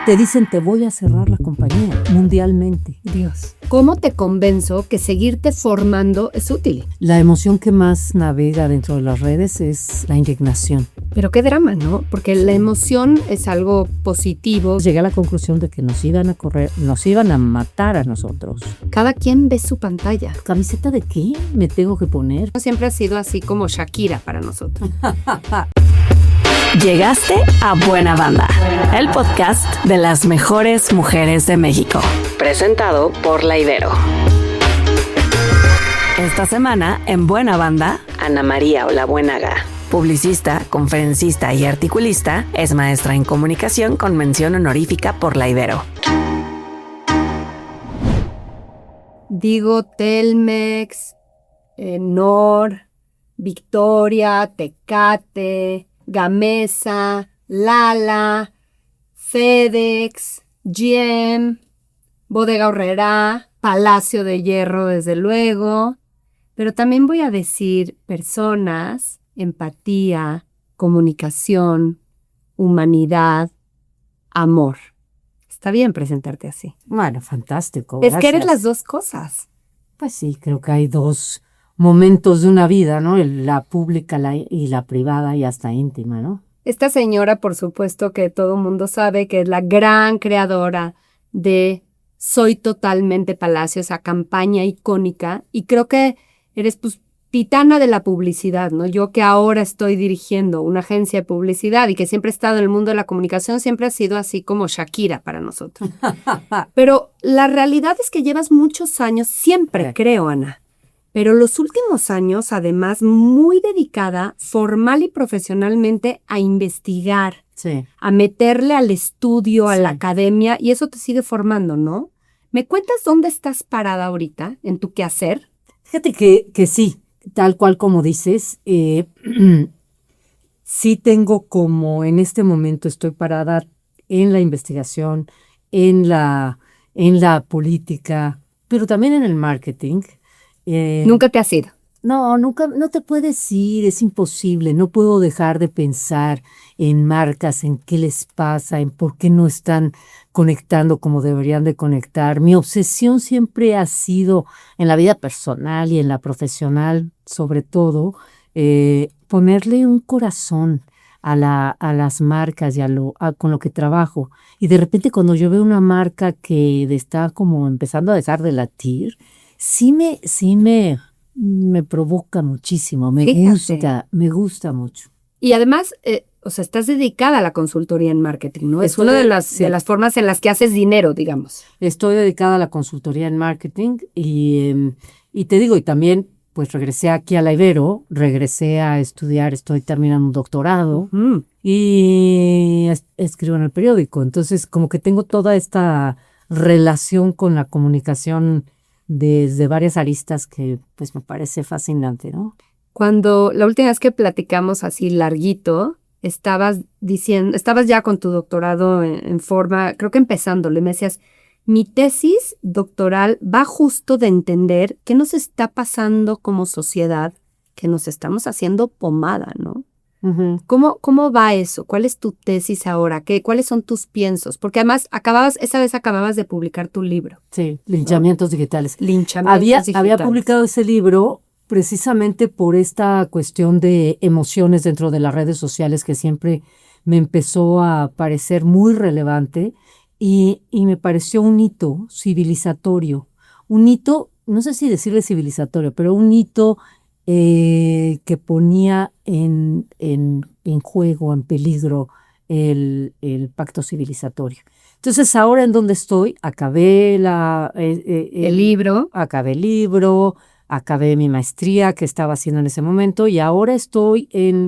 te dicen te voy a cerrar la compañía mundialmente. Dios, ¿cómo te convenzo que seguirte formando es útil? La emoción que más navega dentro de las redes es la indignación. Pero qué drama, ¿no? Porque la emoción es algo positivo. Llegué a la conclusión de que nos iban a correr, nos iban a matar a nosotros. Cada quien ve su pantalla. ¿Camiseta de qué me tengo que poner? Siempre ha sido así como Shakira para nosotros. Llegaste a Buena Banda, el podcast de las mejores mujeres de México, presentado por La Ibero. Esta semana, en Buena Banda, Ana María Olabuenaga, publicista, conferencista y articulista, es maestra en comunicación con mención honorífica por La Ibero. Digo Telmex, Nor, Victoria, Tecate, Gamesa, Lala, FedEx, GM, Bodega Aurrerá, Palacio de Hierro, desde luego. Pero también voy a decir personas, empatía, comunicación, humanidad, amor. Está bien presentarte así. Bueno, fantástico. Es gracias. que eres las dos cosas. Pues sí, creo que hay dos momentos de una vida, ¿no? La pública y la privada y hasta íntima, ¿no? Esta señora, por supuesto que todo el mundo sabe que es la gran creadora de Soy Totalmente Palacio, esa campaña icónica, y creo que eres pues titana de la publicidad, ¿no? Yo que ahora estoy dirigiendo una agencia de publicidad y que siempre he estado en el mundo de la comunicación, siempre ha sido así como Shakira para nosotros. Pero la realidad es que llevas muchos años, siempre creo, Ana, pero los últimos años, además, muy dedicada formal y profesionalmente a investigar, Sí. a meterle al estudio, a Sí. la academia, y eso te sigue formando, ¿no? ¿Me cuentas dónde estás parada ahorita en tu quehacer? Fíjate que sí, tal cual como dices, sí tengo como en este momento estoy parada en la investigación, en la política, pero también en el marketing. Nunca te has ido. No, nunca, no te puedes ir, es imposible, no puedo dejar de pensar en marcas, en qué les pasa, en por qué no están conectando como deberían de conectar. Mi obsesión siempre ha sido en la vida personal y en la profesional, sobre todo, ponerle un corazón a las marcas y con lo que trabajo. Y de repente cuando yo veo una marca que está como empezando a dejar de latir, sí me provoca muchísimo, me gusta mucho. Y además, estás dedicada a la consultoría en marketing, ¿no? Es una de las formas en las que haces dinero, digamos. Estoy dedicada a la consultoría en marketing y te digo, y también pues regresé aquí a La Ibero, regresé a estudiar, estoy terminando un doctorado y escribo en el periódico. Entonces como que tengo toda esta relación con la comunicación desde varias aristas que pues me parece fascinante, ¿no? Cuando la última vez que platicamos así larguito, estabas ya con tu doctorado en forma, creo que empezándolo, y me decías, mi tesis doctoral va justo de entender qué nos está pasando como sociedad, que nos estamos haciendo pomada, ¿no? Uh-huh. ¿Cómo va eso? ¿Cuál es tu tesis ahora? ¿Cuáles son tus piensos? Porque además esa vez acababas de publicar tu libro. Sí, Linchamientos Digitales. Linchamientos Digitales. Había publicado ese libro precisamente por esta cuestión de emociones dentro de las redes sociales que siempre me empezó a parecer muy relevante y me pareció un hito civilizatorio. Un hito, no sé si decirle civilizatorio, pero un hito que ponía en juego, en peligro el pacto civilizatorio. Entonces ahora en donde estoy, acabé el libro, acabé mi maestría que estaba haciendo en ese momento y ahora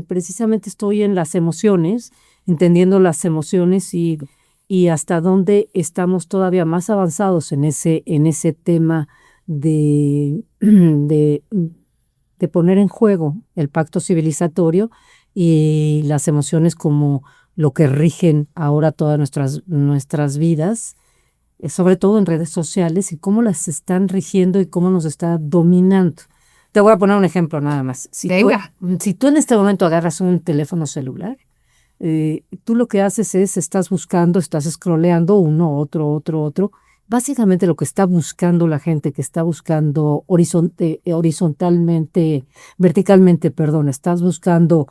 precisamente estoy en las emociones, entendiendo las emociones y hasta dónde estamos todavía más avanzados en ese tema de poner en juego el pacto civilizatorio y las emociones como lo que rigen ahora todas nuestras vidas, sobre todo en redes sociales, y cómo las están rigiendo y cómo nos está dominando. Te voy a poner un ejemplo nada más. Si tú en este momento agarras un teléfono celular, Tú lo que haces es, estás scrolleando uno, otro. Básicamente lo que está buscando la gente, que está buscando verticalmente, perdón, estás buscando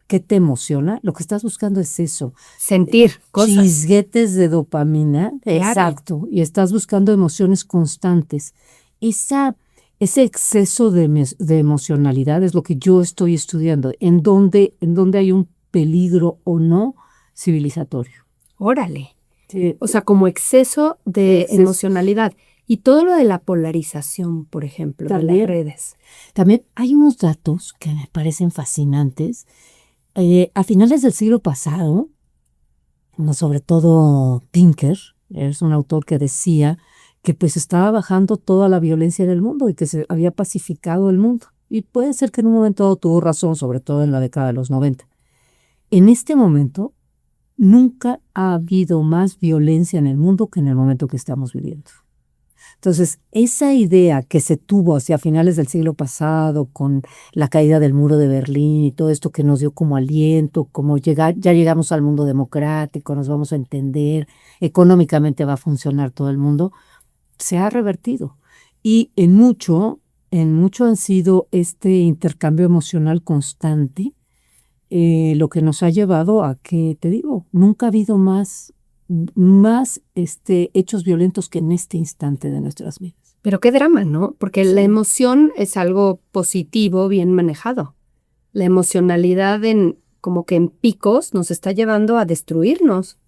qué te emociona. Lo que estás buscando es eso. Sentir cosas. Chisguetes de dopamina. Claro. Exacto. Y estás buscando emociones constantes. Ese exceso de emocionalidad es lo que yo estoy estudiando. En donde hay un peligro o no civilizatorio. Órale. Sí. O sea, como exceso de emocionalidad. Y todo lo de la polarización, por ejemplo, de las redes. También hay unos datos que me parecen fascinantes. A finales del siglo pasado, sobre todo Pinker, es un autor que decía que pues estaba bajando toda la violencia en el mundo y que se había pacificado el mundo. Y puede ser que en un momento dado tuvo razón, sobre todo en la década de los 90. En este momento, nunca ha habido más violencia en el mundo que en el momento que estamos viviendo. Entonces, esa idea que se tuvo hacia finales del siglo pasado con la caída del muro de Berlín y todo esto que nos dio como aliento, como ya llegamos al mundo democrático, nos vamos a entender, económicamente va a funcionar todo el mundo, se ha revertido. Y en mucho han sido este intercambio emocional constante, lo que nos ha llevado a que, te digo, nunca ha habido más hechos violentos que en este instante de nuestras vidas. Pero qué drama, ¿no? Porque la emoción es algo positivo, bien manejado. La emocionalidad como que en picos nos está llevando a destruirnos.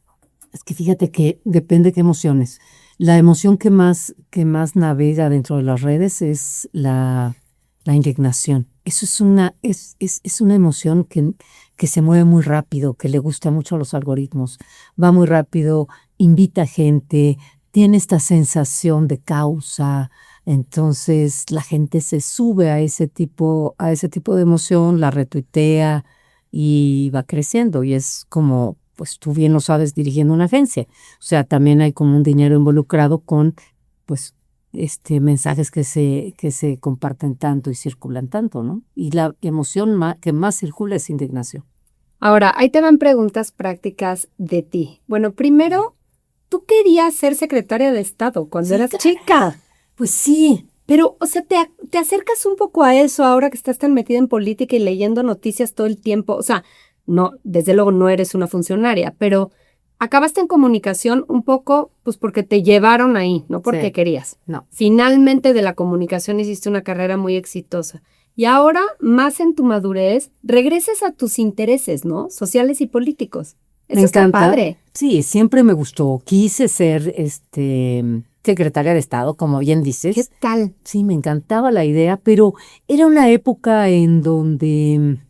Es que fíjate que depende de qué emociones. La emoción que más navega dentro de las redes es la indignación. Eso es una emoción que se mueve muy rápido, que le gusta mucho a los algoritmos. Va muy rápido, invita gente, tiene esta sensación de causa. Entonces la gente se sube a ese tipo de emoción, la retuitea y va creciendo. Y es como, pues tú bien lo sabes, dirigiendo una agencia. O sea, también hay como un dinero involucrado con, pues, mensajes que se comparten tanto y circulan tanto, ¿no? Y la emoción que más circula es indignación. Ahora, ahí te van preguntas prácticas de ti. Bueno, primero, tú querías ser secretaria de Estado cuando eras chica. Pues sí. Pero, o sea, te acercas un poco a eso ahora que estás tan metida en política y leyendo noticias todo el tiempo. O sea, no, desde luego no eres una funcionaria, pero acabaste en comunicación un poco, pues porque te llevaron ahí, no porque querías. No. Finalmente de la comunicación hiciste una carrera muy exitosa. Y ahora, más en tu madurez, regreses a tus intereses, ¿no? Sociales y políticos. Eso está padre. Sí, siempre me gustó. Quise ser secretaria de Estado, como bien dices. ¿Qué tal? Sí, me encantaba la idea, pero era una época en donde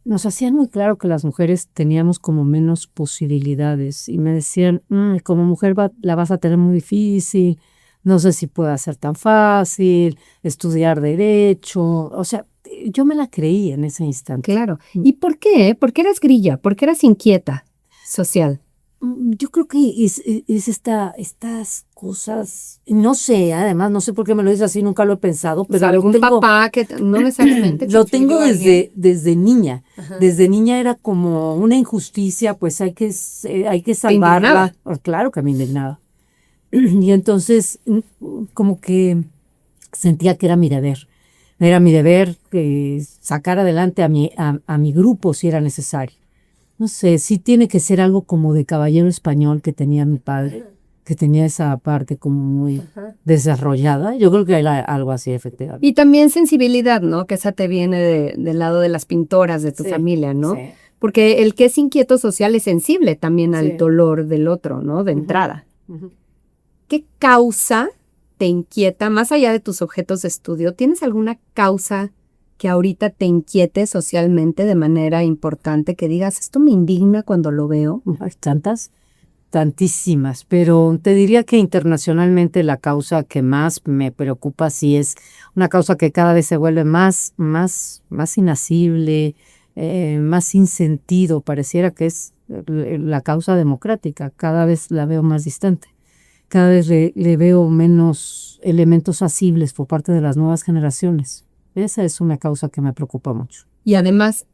nos hacían muy claro que las mujeres teníamos como menos posibilidades y me decían, como mujer la vas a tener muy difícil, no sé si pueda ser tan fácil, estudiar derecho, o sea, yo me la creí en ese instante. Claro. ¿Y por qué? ¿Por qué eras grilla? ¿Por qué eras inquieta social? Yo creo que es estas cosas, no sé, además, no sé por qué me lo dices así, nunca lo he pensado, pero algún papá que no necesariamente lo tengo desde niña. Ajá. Desde niña era como una injusticia, pues hay que salvarla. Claro que me indignaba. Y entonces como que sentía que era mi deber. Era mi deber sacar adelante a mi grupo si era necesario. No sé, sí tiene que ser algo como de caballero español que tenía mi padre, que tenía esa parte como muy desarrollada. Yo creo que era algo así, efectivamente. Y también sensibilidad, ¿no? Que esa te viene del lado de las pintoras de tu familia, ¿no? Sí. Porque el que es inquieto social es sensible también al dolor del otro, ¿no? De entrada. ¿Qué causa te inquieta, más allá de tus objetos de estudio? ¿Tienes alguna causa que ahorita te inquiete socialmente de manera importante, que digas, esto me indigna cuando lo veo? Hay tantísimas, pero te diría que internacionalmente la causa que más me preocupa sí es una causa que cada vez se vuelve más inasible, más sin sentido. Pareciera que es la causa democrática, cada vez la veo más distante. Cada vez le veo menos elementos asibles por parte de las nuevas generaciones. Esa es una causa que me preocupa mucho. Y además,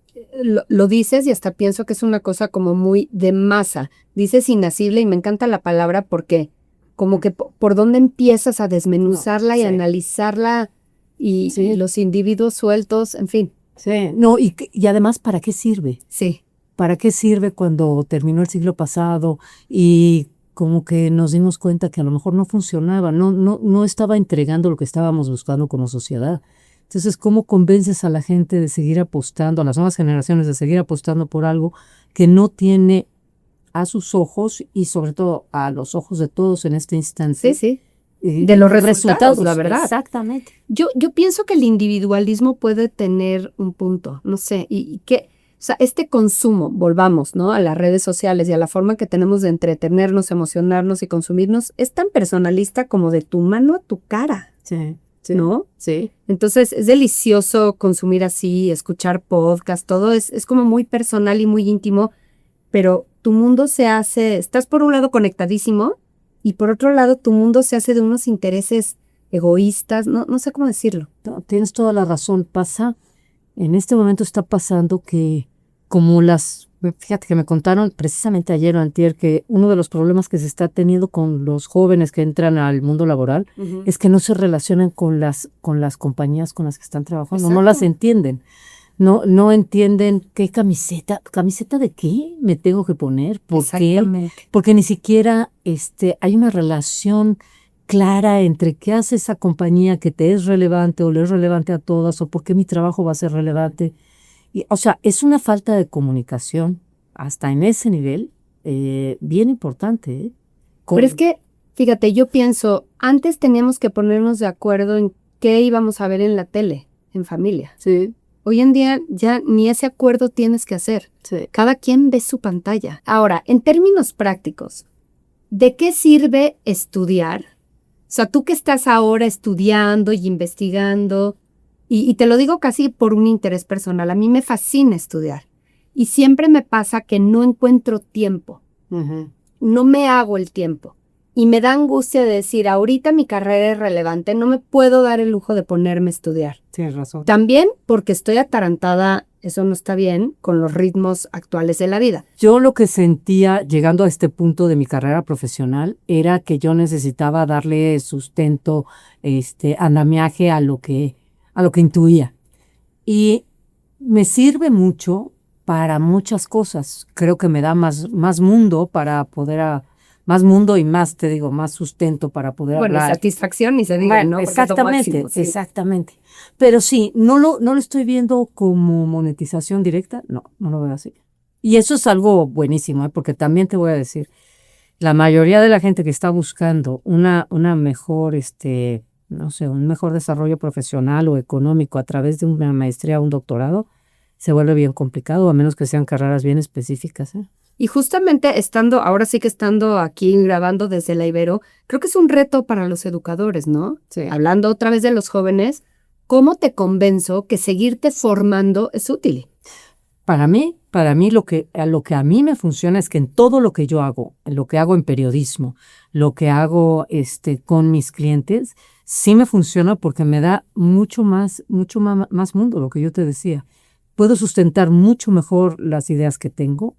lo dices y hasta pienso que es una cosa como muy de masa. Dices inasible y me encanta la palabra porque como que por dónde empiezas a desmenuzarla y sí. analizarla y Sí. los individuos sueltos, en fin. Sí, no, y además, ¿para qué sirve? Sí, ¿Para qué sirve cuando terminó el siglo pasado y como que nos dimos cuenta que a lo mejor no funcionaba, no estaba entregando lo que estábamos buscando como sociedad? Entonces, ¿cómo convences a la gente de seguir apostando, a las nuevas generaciones de seguir apostando por algo que no tiene a sus ojos y sobre todo a los ojos de todos en este instante? sí. De los resultados, la verdad. Exactamente. Yo pienso que el individualismo puede tener un punto, no sé, y que, o sea, este consumo, volvamos, ¿no? A las redes sociales y a la forma que tenemos de entretenernos, emocionarnos y consumirnos, es tan personalista como de tu mano a tu cara, Sí, ¿no? Sí. Entonces, es delicioso consumir así, escuchar podcast, todo es como muy personal y muy íntimo, pero tu mundo se hace, estás por un lado conectadísimo y por otro lado tu mundo se hace de unos intereses egoístas, no sé cómo decirlo. No, tienes toda la razón. En este momento está pasando que fíjate que me contaron precisamente ayer o antier que uno de los problemas que se está teniendo con los jóvenes que entran al mundo laboral es que no se relacionan con las compañías con las que están trabajando, no las entienden. No entienden qué camiseta de qué me tengo que poner, por qué, porque ni siquiera hay una relación clara entre qué hace esa compañía que te es relevante o le es relevante a todas o por qué mi trabajo va a ser relevante. O sea, es una falta de comunicación hasta en ese nivel bien importante. Pero es que, fíjate, yo pienso, antes teníamos que ponernos de acuerdo en qué íbamos a ver en la tele, en familia. Sí. Hoy en día ya ni ese acuerdo tienes que hacer. Sí. Cada quien ve su pantalla. Ahora, en términos prácticos, ¿de qué sirve estudiar? O sea, tú que estás ahora estudiando y investigando, y te lo digo casi por un interés personal, a mí me fascina estudiar. Y siempre me pasa que no encuentro tiempo. No me hago el tiempo. Y me da angustia de decir, ahorita mi carrera es relevante, no me puedo dar el lujo de ponerme a estudiar. Tienes razón. También porque estoy atarantada, eso no está bien, con los ritmos actuales de la vida. Yo lo que sentía llegando a este punto de mi carrera profesional era que yo necesitaba darle sustento, andamiaje a lo que intuía. Y me sirve mucho para muchas cosas. Creo que me da más mundo para poder más mundo y más, te digo, más sustento para poder Bueno, hablar. satisfacción ni se diga, ¿no? Porque Exactamente, es lo máximo, sí. exactamente. Pero sí, no lo estoy viendo como monetización directa, no lo veo así. Y eso es algo buenísimo, porque también te voy a decir, la mayoría de la gente que está buscando una mejor, no sé, un mejor desarrollo profesional o económico a través de una maestría o un doctorado, se vuelve bien complicado, a menos que sean carreras bien específicas, ¿eh? Y justamente ahora sí que estando aquí grabando desde la Ibero, creo que es un reto para los educadores, ¿no? Sí. Hablando otra vez de los jóvenes, ¿cómo te convenzo que seguirte formando es útil? Para mí lo que a mí me funciona es que en todo lo que yo hago, en lo que hago en periodismo, lo que hago con mis clientes, sí me funciona porque me da mucho más mundo, lo que yo te decía. Puedo sustentar mucho mejor las ideas que tengo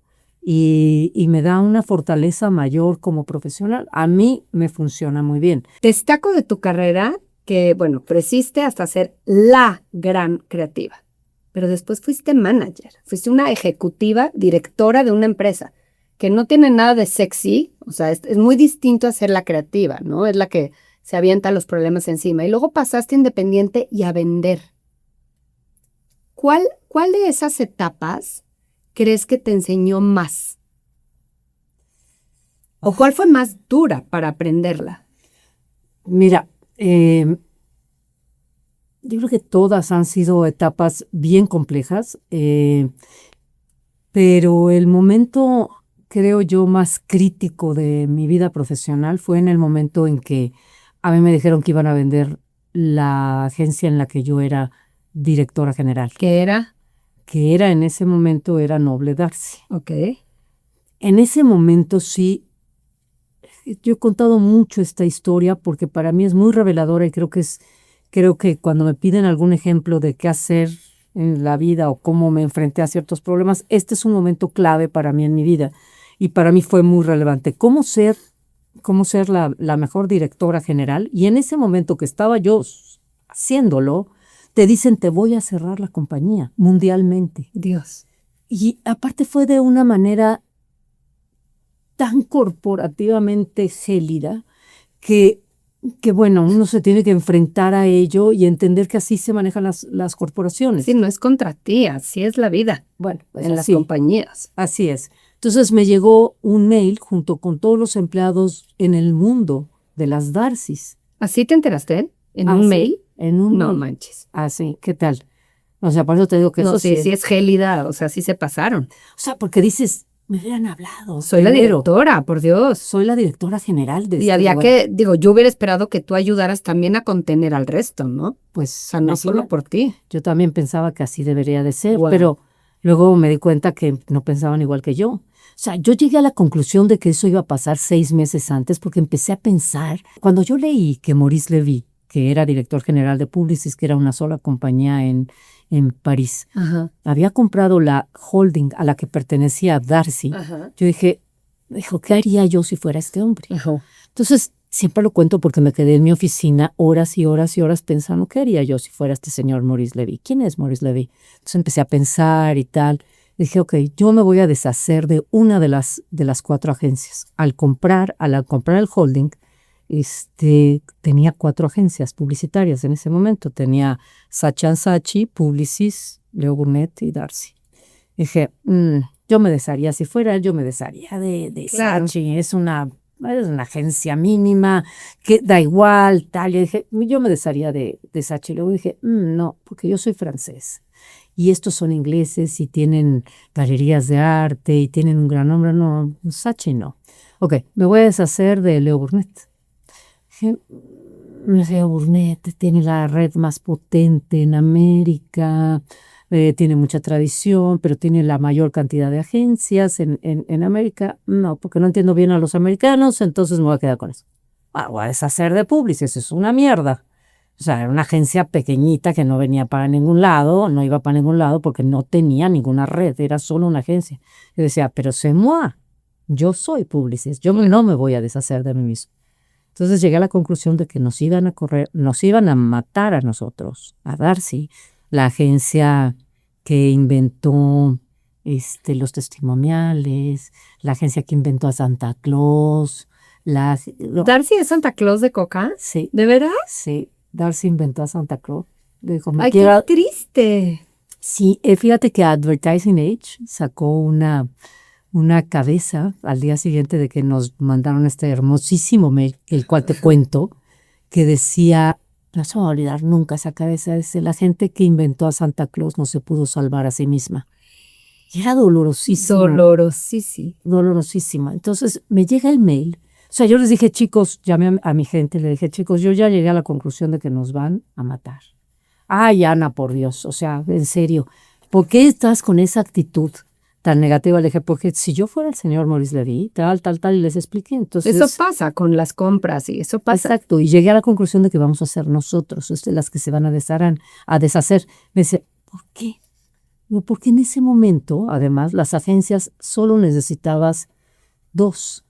y me da una fortaleza mayor como profesional. A mí me funciona muy bien. Destaco de tu carrera que, bueno, creciste hasta ser la gran creativa, pero después fuiste manager, fuiste una ejecutiva, directora de una empresa, que no tiene nada de sexy, o sea, es muy distinto a ser la creativa, ¿no? Es la que se avienta los problemas encima. Y luego pasaste a independiente y a vender. ¿Cuál de esas etapas crees que te enseñó más? ¿O cuál fue más dura para aprenderla? Mira, yo creo que todas han sido etapas bien complejas, pero el momento, creo yo, más crítico de mi vida profesional fue en el momento en que a mí me dijeron que iban a vender la agencia en la que yo era directora general. ¿Qué era? Que era en ese momento era Noble Darcy. Ok. En ese momento sí, yo he contado mucho esta historia porque para mí es muy reveladora y creo que cuando me piden algún ejemplo de qué hacer en la vida o cómo me enfrenté a ciertos problemas, este es un momento clave para mí en mi vida y para mí fue muy relevante. ¿Cómo ser la mejor directora general? Y en ese momento que estaba yo haciéndolo, te dicen, te voy a cerrar la compañía mundialmente. Dios. Y aparte fue de una manera tan corporativamente gélida que bueno, uno se tiene que enfrentar a ello y entender que así se manejan las corporaciones. Sí, no es contra ti, así es la vida. Bueno, pues en así, las compañías. Así es. Entonces me llegó un mail junto con todos los empleados en el mundo de las Darcys. ¿Así te enteraste? ¿En un Así, mail? En un No mail. manches. Así, ¿qué tal? O sea, por eso te digo que No, eso sí es gélida, o sea, sí se pasaron. O sea, porque dices, me hubieran hablado. Soy la primero. directora, por Dios. Soy la directora general de Y este había lugar. que, digo, yo hubiera esperado que tú ayudaras también a contener al resto, ¿no? O Pues sea, no así solo me- por ti. Yo también pensaba que así debería de ser, Wow. pero luego me di cuenta que no pensaban igual que yo. O sea, yo llegué a la conclusión de que eso iba a pasar 6 meses antes porque empecé a pensar, cuando yo leí que Maurice Levy, que era director general de Publicis, que era una sola compañía en París, Ajá. había comprado la holding a la que pertenecía Darcy, Ajá. yo dije, ¿qué haría yo si fuera este hombre? Ajá. Entonces, siempre lo cuento porque me quedé en mi oficina horas y horas y horas pensando, ¿qué haría yo si fuera este señor Maurice Levy? ¿Quién es Maurice Levy? Entonces empecé a pensar y tal. Dije, ok, yo me voy a deshacer de una de las 4 agencias. Al comprar el holding, tenía 4 agencias publicitarias en ese momento. Tenía Saatchi & Saatchi, Publicis, Leo Burnett y Darcy. Dije, yo me desharía, si fuera él, yo me desharía de Claro. Saatchi. Es una agencia mínima, que da igual, tal. Y dije, yo me desharía de Saatchi. Luego dije, no, porque yo soy francés. Y estos son ingleses y tienen galerías de arte y tienen un gran nombre. No, Saatchi no. Ok, me voy a deshacer de Leo Burnett. Dije, Leo Burnett tiene la red más potente en América, tiene mucha tradición, pero tiene la mayor cantidad de agencias en América. No, porque no entiendo bien a los americanos, entonces me voy a quedar con eso. Voy a deshacer de Publicis, es una mierda. O sea, era una agencia pequeñita que no venía para ningún lado, no iba para ningún lado porque no tenía ninguna red, era solo una agencia. Yo decía, pero c'est moi, yo soy Publicis, yo no me voy a deshacer de mí mismo. Entonces llegué a la conclusión de que nos iban a matar a nosotros, a Darcy, la agencia que inventó los testimoniales, la agencia que inventó a Santa Claus, ¿Darcy es Santa Claus de Coca? Sí, ¿De veras? sí, Darcy inventó a Santa Claus. Dijo, Ay, qué triste. Sí, fíjate que Advertising Age sacó una cabeza al día siguiente de que nos mandaron este hermosísimo mail, el cual te cuento, que decía, no se me va a olvidar nunca esa cabeza, dice, la gente que inventó a Santa Claus no se pudo salvar a sí misma. Y era dolorosísimo. Dolorosísima. Entonces me llega el mail. O sea, yo les dije, chicos, llamé a mi gente, le dije, chicos, yo ya llegué a la conclusión de que nos van a matar. Ay, Ana, por Dios, o sea, en serio, ¿por qué estás con esa actitud tan negativa? Le dije, porque si yo fuera el señor Maurice Levy, tal, y les expliqué, entonces... Eso pasa con las compras y eso pasa. Exacto, y llegué a la conclusión de que vamos a ser nosotros, las que se van a deshacer. Me dice, ¿por qué? Porque en ese momento, además, las agencias solo necesitabas 2,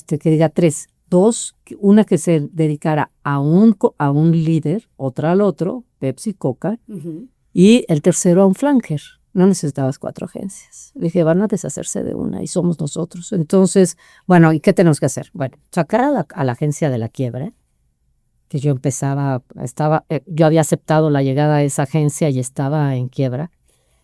que diga 3, 2, una que se dedicara a un líder, otra al otro, Pepsi, Coca, y el tercero a un flanker. No necesitabas 4 agencias. Dije, van a deshacerse de una y somos nosotros. Entonces, bueno, ¿y qué tenemos que hacer? Bueno, sacar a la agencia de la quiebra, que yo yo había aceptado la llegada a esa agencia y estaba en quiebra.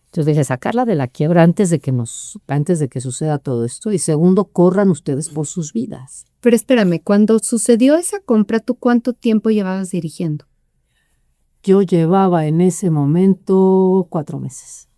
Entonces dije, sacarla de la quiebra antes de que suceda todo esto. Y segundo, corran ustedes por sus vidas. Pero espérame, cuando sucedió esa compra, ¿tú cuánto tiempo llevabas dirigiendo? Yo llevaba en ese momento 4 meses.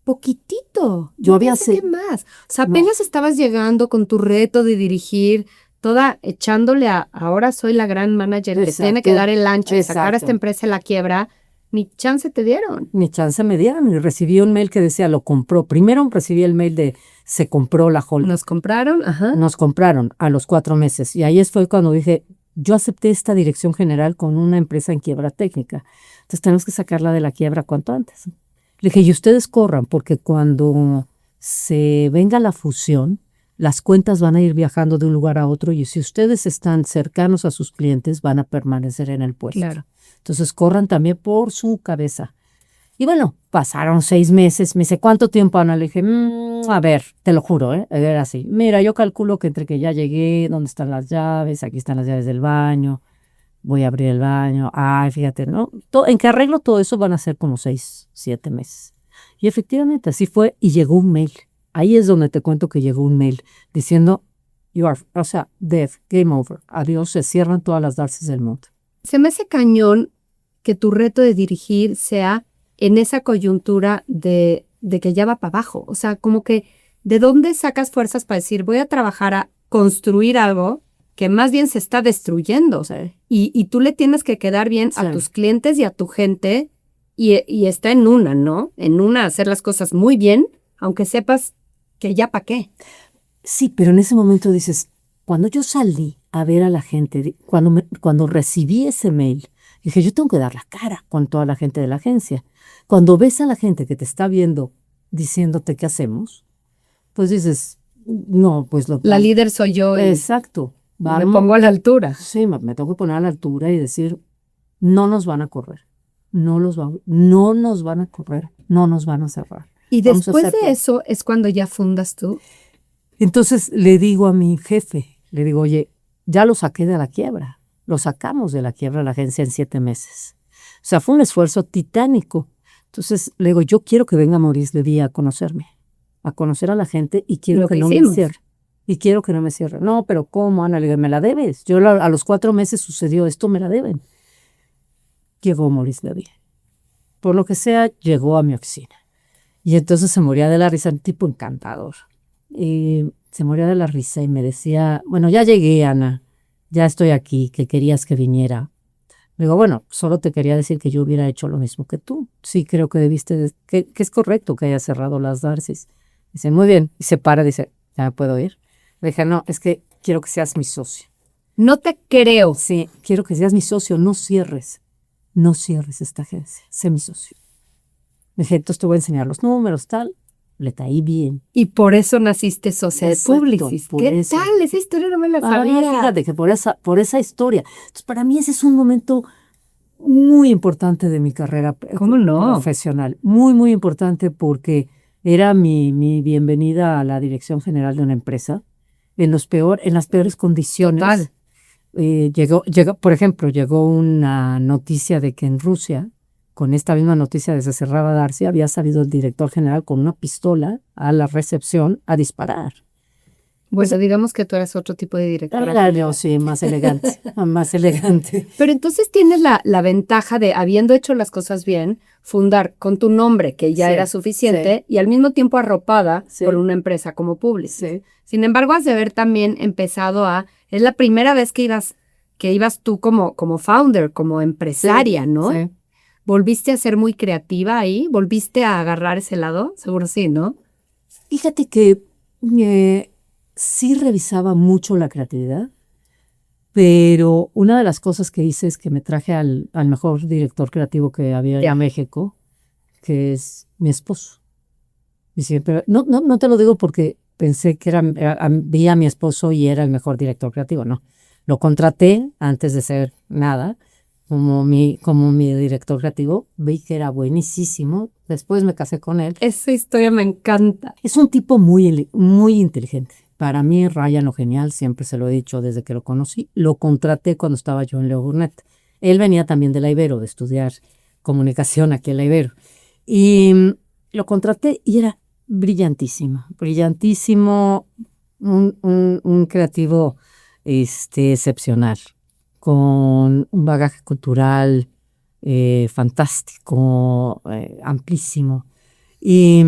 Poquitito. Yo había ¿Qué más? O sea, apenas estabas llegando con tu reto de dirigir, toda echándole ahora soy la gran manager que tiene que dar el ancho y sacar a esta empresa de la quiebra. Ni chance te dieron. Ni chance me dieron. Y recibí un mail que decía, lo compró. Primero recibí el mail de, se compró la holding. ¿Nos compraron? Ajá. Nos compraron a los 4 meses. Y ahí fue cuando dije, yo acepté esta dirección general con una empresa en quiebra técnica. Entonces tenemos que sacarla de la quiebra cuanto antes. Le dije, y ustedes corran, porque cuando se venga la fusión, las cuentas van a ir viajando de un lugar a otro y si ustedes están cercanos a sus clientes, van a permanecer en el puesto. Claro. Entonces, corran también por su cabeza. Y bueno, pasaron 6 meses. Me dice, ¿cuánto tiempo, Ana? Le dije, a ver, te lo juro, era así. Mira, yo calculo que entre que ya llegué, ¿dónde están las llaves? Aquí están las llaves del baño. Voy a abrir el baño. Ay, fíjate, ¿no? En que arreglo todo eso van a ser como 6, 7 meses. Y efectivamente así fue y llegó un mail. Ahí es donde te cuento que llegó un mail diciendo, death, game over. Adiós, se cierran todas las Darcys del mundo. Se me hace cañón que tu reto de dirigir sea en esa coyuntura de que ya va para abajo. O sea, como que ¿de dónde sacas fuerzas para decir voy a trabajar a construir algo que más bien se está destruyendo? Sí. Y tú le tienes que quedar bien a Sí. tus clientes y a tu gente y está en una, ¿no? En una hacer las cosas muy bien, aunque sepas que ya para qué. Sí, pero en ese momento dices, cuando yo salí a ver a la gente, cuando recibí ese mail, dije, yo tengo que dar la cara con toda la gente de la agencia. Cuando ves a la gente que te está viendo diciéndote qué hacemos, pues dices, no, pues La líder soy yo y Exacto. me pongo a la altura. Sí, me tengo que poner a la altura y decir, no nos van a correr, no nos van a correr, no nos van a cerrar. Y Vamos a después hacer de todo. eso es cuando ya fundas tú. Entonces le digo a mi jefe, le digo, oye, ya lo saqué de la quiebra, lo sacamos de la quiebra a la agencia en 7 meses. O sea, fue un esfuerzo titánico. Entonces le digo, yo quiero que venga Maurice Levy a conocerme, a conocer a la gente y quiero Lo que que no me hicimos. cierre. Y quiero que no me cierre. No, pero ¿cómo, Ana? Le digo, me la debes. A los 4 meses sucedió esto, me la deben. Llegó Maurice Levy. Por lo que sea, llegó a mi oficina. Y entonces se moría de la risa, un tipo encantador. Y se moría de la risa y me decía, bueno, ya llegué, Ana, ya estoy aquí, que querías que viniera. Le digo, bueno, solo te quería decir que yo hubiera hecho lo mismo que tú. Sí, creo que que es correcto que hayas cerrado las Darcys. Dice, muy bien. Y se para, dice, ¿ya me puedo ir? Le dije, no, es que quiero que seas mi socio. No te creo. Sí, quiero que seas mi socio, no cierres esta agencia, sé mi socio. Le dije, entonces te voy a enseñar los números, tal. Le caí bien. Y por eso naciste socia de Exacto, Publicis. por ¿Qué eso. tal? Esa historia no me la Ah, sabía. fíjate que por esa historia. Entonces, para mí ese es un momento muy importante de mi carrera ¿Cómo no? profesional. Muy, muy importante porque era mi bienvenida a la dirección general de una empresa en las peores condiciones. Total. Por ejemplo, llegó una noticia de que en Rusia, con esta misma noticia de que se cerraba Darcy, había salido el director general con una pistola a la recepción a disparar. Bueno, digamos que tú eras otro tipo de directora. Claro, sí, más elegante, más elegante. Pero entonces tienes la ventaja de, habiendo hecho las cosas bien, fundar con tu nombre, que ya Sí, era suficiente, y al mismo tiempo arropada Sí. por una empresa como Publicis. Sí. Sin embargo, has de haber también empezado es la primera vez que ibas tú como founder, como empresaria, ¿no? Sí. ¿Volviste a ser muy creativa ahí? ¿Volviste a agarrar ese lado? Seguro sí, ¿no? Fíjate que sí revisaba mucho la creatividad, pero una de las cosas que hice es que me traje al mejor director creativo que había Ya. en México, que es mi esposo. Y sí, pero no te lo digo porque pensé que vi a mi esposo y era el mejor director creativo, no. Lo contraté antes de ser nada como mi director creativo, vi que era buenísimo, después me casé con él. Esa historia me encanta. Es un tipo muy, muy inteligente. Para mí, raya en lo genial, siempre se lo he dicho desde que lo conocí. Lo contraté cuando estaba yo en Leo Burnett. Él venía también de la Ibero, de estudiar comunicación aquí en la Ibero. Y lo contraté y era brillantísimo, un creativo excepcional, con un bagaje cultural fantástico, amplísimo. Y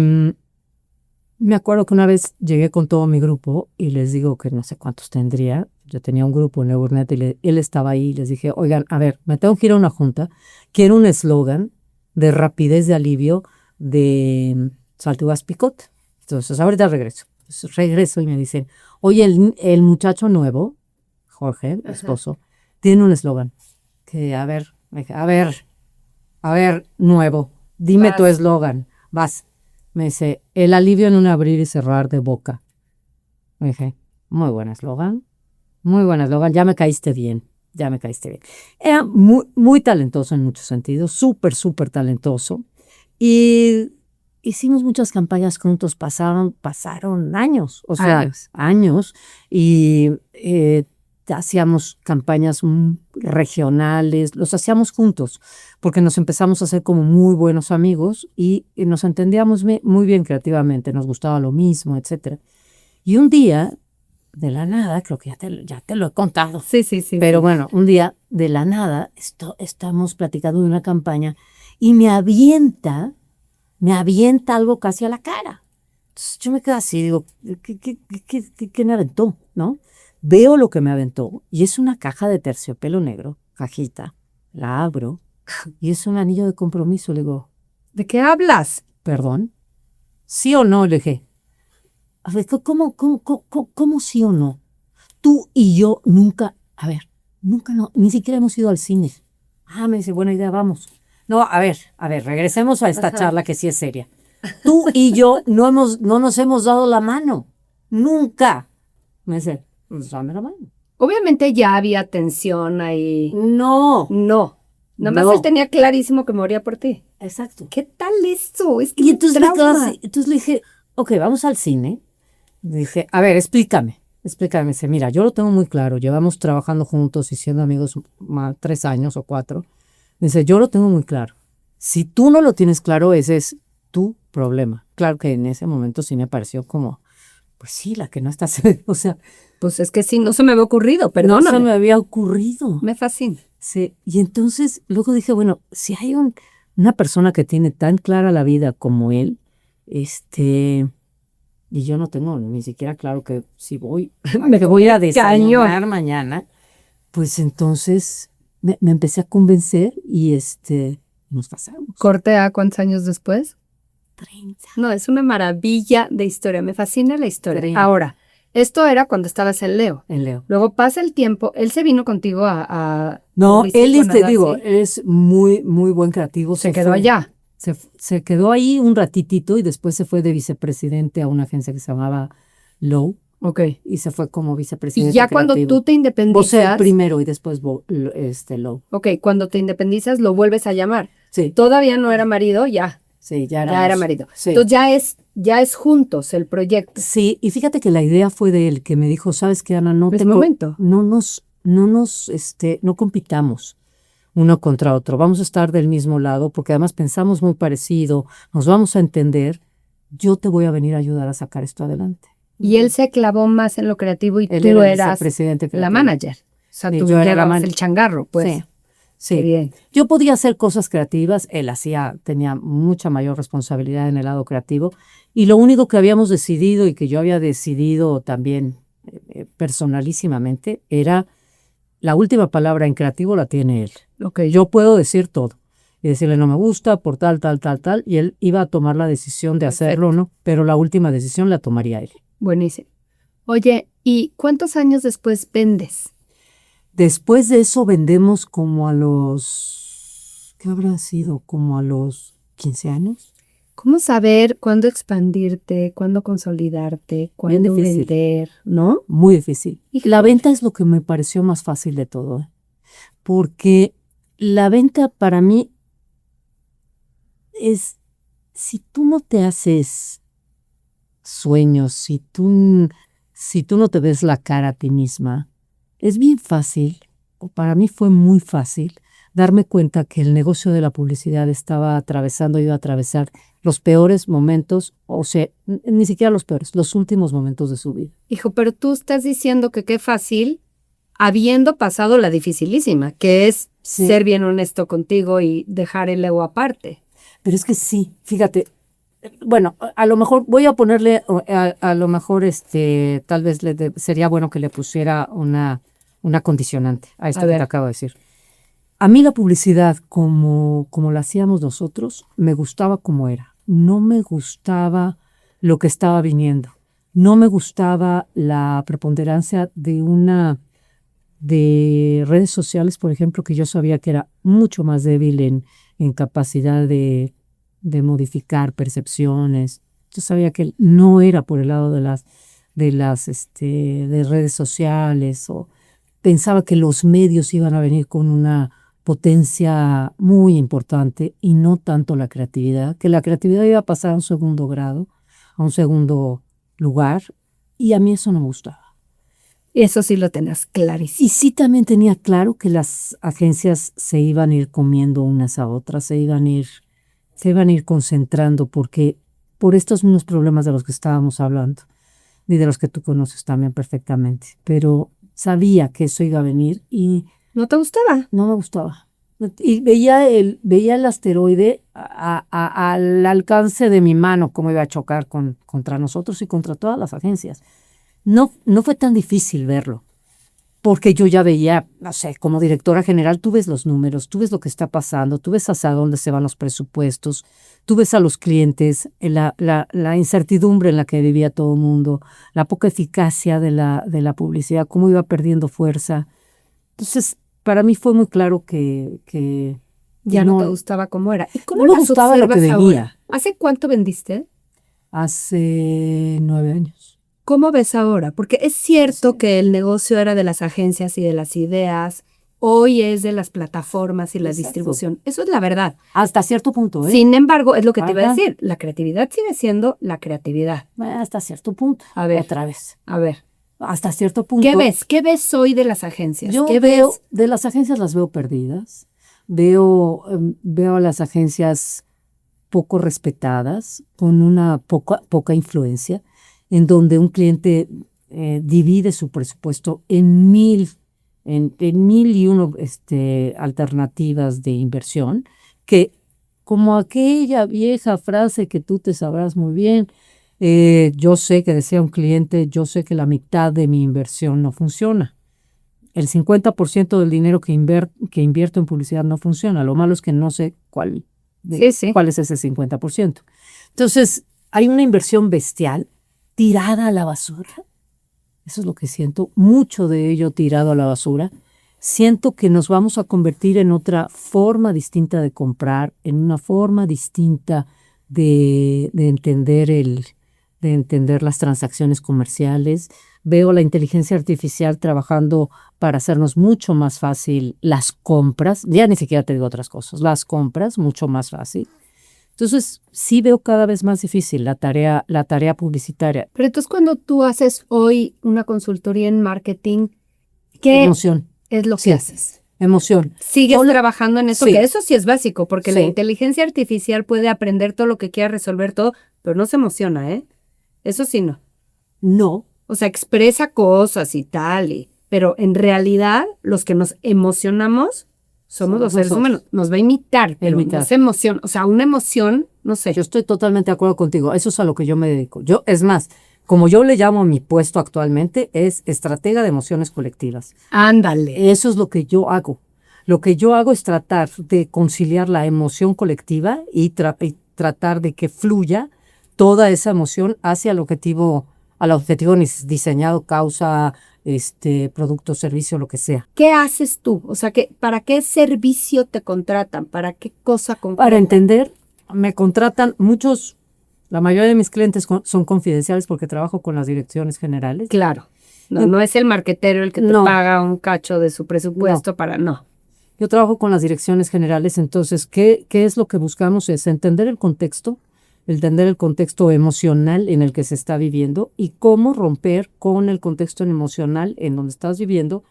me acuerdo que una vez llegué con todo mi grupo y les digo que no sé cuántos tendría. Yo tenía un grupo en el Burnett y él estaba ahí y les dije, oigan, a ver, me tengo que ir a una junta. Quiero un eslogan de rapidez de alivio de Saltubas Picot. Entonces, ahorita regreso. Entonces, regreso y me dicen, oye, el muchacho nuevo, Jorge, el esposo, tiene un eslogan. Que, a ver, nuevo, dime tu eslogan. vas. Me dice, el alivio en un abrir y cerrar de boca. Me dije, muy buen eslogan, ya me caíste bien. Era muy, muy talentoso en muchos sentidos, súper, súper talentoso. Y hicimos muchas campañas juntos, pasaron años, o sea, años. Y hacíamos campañas regionales, los hacíamos juntos, porque nos empezamos a hacer como muy buenos amigos y nos entendíamos muy bien creativamente, nos gustaba lo mismo, etc. Y un día, de la nada, creo que ya te lo he contado. Sí. Pero bueno, un día, de la nada, estamos platicando de una campaña y me avienta algo casi a la cara. Entonces yo me quedo así, digo, ¿qué me aventó? ¿No? Veo lo que me aventó y es una caja de terciopelo negro, cajita. La abro y es un anillo de compromiso. Le digo, ¿de qué hablas? ¿perdón? ¿Sí o no? Le dije, a ver, ¿cómo sí o no? Tú y yo nunca no, ni siquiera hemos ido al cine. Me dice, buena idea, vamos. No, a ver, regresemos a esta charla que sí es seria. Tú y yo no nos hemos dado la mano. Nunca. Me dice, pues dame la mano. Obviamente ya había tensión ahí. No. Nada más él tenía clarísimo que moría por ti. Exacto. ¿Qué tal eso? Es que Y entonces le dije, ok, vamos al cine. Le dije, a ver, explícame. Dice, mira, yo lo tengo muy claro. Llevamos trabajando juntos y siendo amigos 3 años o 4. Dice, yo lo tengo muy claro. Si tú no lo tienes claro, ese es tu problema. Claro que en ese momento sí me pareció como, pues sí, la que no está, o sea. Pues es que sí, no se me había ocurrido, perdóname. No se me había ocurrido. Me fascina. Sí, y entonces luego dije, bueno, si hay una persona que tiene tan clara la vida como él, y yo no tengo ni siquiera claro que si me voy a desayunar mañana, pues entonces me empecé a convencer y nos casamos. ¿Corte a cuántos años después? 30. No, es una maravilla de historia, me fascina la historia. 30. Ahora, esto era cuando estabas en Leo. En Leo. Luego pasa el tiempo, él se vino contigo a no, él es muy, muy buen creativo. Se quedó allá. Se quedó ahí un ratitito y después se fue de vicepresidente a una agencia que se llamaba Low. Ok. Y se fue como vicepresidente. Y ya creativo. Cuando tú te independizas. Vos primero y después Low. Ok, cuando te independizas lo vuelves a llamar. Sí. Todavía no era marido, ya. Sí, ya era marido. Sí. Entonces ya es juntos el proyecto. Sí, y fíjate que la idea fue de él, que me dijo, ¿sabes qué, Ana? No compitamos uno contra otro. Vamos a estar del mismo lado porque además pensamos muy parecido, nos vamos a entender. Yo te voy a venir a ayudar a sacar esto adelante. Y él se clavó más en lo creativo y él tú eras la manager. O sea, sí, tú yo era el changarro, pues. Sí. Qué bien. Yo podía hacer cosas creativas, él tenía mucha mayor responsabilidad en el lado creativo y lo único que habíamos decidido y que yo había decidido también personalísimamente era la última palabra en creativo la tiene él. Okay. Yo puedo decir todo y decirle no me gusta por tal, y él iba a tomar la decisión de hacerlo o no, pero la última decisión la tomaría él. Buenísimo. Oye, ¿y cuántos años después vendes? Después de eso vendemos como a los, ¿qué habrá sido? Como a los 15 años. ¿Cómo saber cuándo expandirte, cuándo consolidarte, cuándo vender, no? Muy difícil. Y la venta es lo que me pareció más fácil de todo, porque la venta para mí es, si tú no te haces sueños, si tú no te ves la cara a ti misma, es bien fácil, o para mí fue muy fácil, darme cuenta que el negocio de la publicidad iba a atravesar los peores momentos, o sea, ni siquiera los peores, los últimos momentos de su vida. Hijo, pero tú estás diciendo que qué fácil, habiendo pasado la dificilísima, que es ser bien honesto contigo y dejar el ego aparte. Pero es que sí, fíjate, bueno, a lo mejor voy a ponerle, a lo mejor tal vez sería bueno que le pusiera una condicionante a esto que te acabo de decir. A mí la publicidad, como la hacíamos nosotros, me gustaba como era. No me gustaba lo que estaba viniendo. No me gustaba la preponderancia de redes sociales, por ejemplo, que yo sabía que era mucho más débil en capacidad de de modificar percepciones. Yo sabía que no era por el lado de redes sociales, o pensaba que los medios iban a venir con una potencia muy importante y no tanto la creatividad, que la creatividad iba a pasar a un segundo grado, a un segundo lugar, y a mí eso no me gustaba. Eso sí lo tenías clarísimo. Y sí también tenía claro que las agencias se iban a ir comiendo unas a otras, se iban a ir concentrando, porque por estos mismos problemas de los que estábamos hablando y de los que tú conoces también perfectamente. Pero sabía que eso iba a venir y ¿No te gustaba? no me gustaba. Y veía el asteroide al alcance de mi mano, cómo iba a chocar contra nosotros y contra todas las agencias. No fue tan difícil verlo, porque yo ya veía, no sé, como directora general, tú ves los números, tú ves lo que está pasando, tú ves hacia dónde se van los presupuestos, tú ves a los clientes, la incertidumbre en la que vivía todo el mundo, la poca eficacia de la publicidad, cómo iba perdiendo fuerza. Entonces, para mí fue muy claro que Ya no te gustaba cómo era. ¿Y cómo no me las gustaba lo que observas veía. ahora? ¿Hace cuánto vendiste? Hace 9 años. ¿Cómo ves ahora? Porque es cierto que el negocio era de las agencias y de las ideas, hoy es de las plataformas y la Exacto. distribución. Eso es la verdad. Hasta cierto punto, ¿eh? Sin embargo, es lo que te iba a Ajá. decir, la creatividad sigue siendo la creatividad. Hasta cierto punto. A ver. Otra vez. A ver, Hasta cierto punto. ¿qué ves? ¿Qué ves hoy de las agencias? Yo ¿Qué veo, ves? de las agencias las veo perdidas. Veo a las agencias poco respetadas, con una poca influencia, en donde un cliente divide su presupuesto en mil y uno alternativas de inversión, que como aquella vieja frase que tú te sabrás muy bien, yo sé que decía un cliente, yo sé que la mitad de mi inversión no funciona. El 50% del dinero que invierto en publicidad no funciona. Lo malo es que no sé cuál es ese 50%. Entonces, hay una inversión bestial tirada a la basura. Eso es lo que siento, mucho de ello tirado a la basura. Siento que nos vamos a convertir en otra forma distinta de comprar, en una forma distinta de entender las transacciones comerciales. Veo la inteligencia artificial trabajando para hacernos mucho más fácil las compras. Ya ni siquiera te digo otras cosas, las compras mucho más fácil. Entonces, sí veo cada vez más difícil la tarea publicitaria. Pero entonces cuando tú haces hoy una consultoría en marketing, ¿qué Emoción. es lo Sí. que haces? Emoción. ¿Sigues trabajando en eso? Sí. Que eso sí es básico, porque la Sí. inteligencia artificial puede aprender todo lo que quiera, resolver todo, pero no se emociona, ¿eh? Eso sí no. No. O sea, expresa cosas y tal, pero en realidad los que nos emocionamos somos los seres humanos. Nos va a imitar, pero no se emociona. O sea, una emoción, no sé. Yo estoy totalmente de acuerdo contigo. Eso es a lo que yo me dedico. Es más, como yo le llamo a mi puesto actualmente, es estratega de emociones colectivas. Ándale. Eso es lo que yo hago. Lo que yo hago es tratar de conciliar la emoción colectiva y tratar de que fluya toda esa emoción hacia el objetivo diseñado, causa, producto, servicio, lo que sea. ¿Qué haces tú? O sea, ¿para qué servicio te contratan? ¿Para qué cosa concreta? Para entender, me contratan muchos, la mayoría de mis clientes son confidenciales porque trabajo con las direcciones generales. Claro. No es el marquetero el que te paga un cacho de su presupuesto para no. Yo trabajo con las direcciones generales, entonces, ¿qué es lo que buscamos? Es entender el contexto emocional en el que se está viviendo y cómo romper con el contexto emocional en donde estás viviendo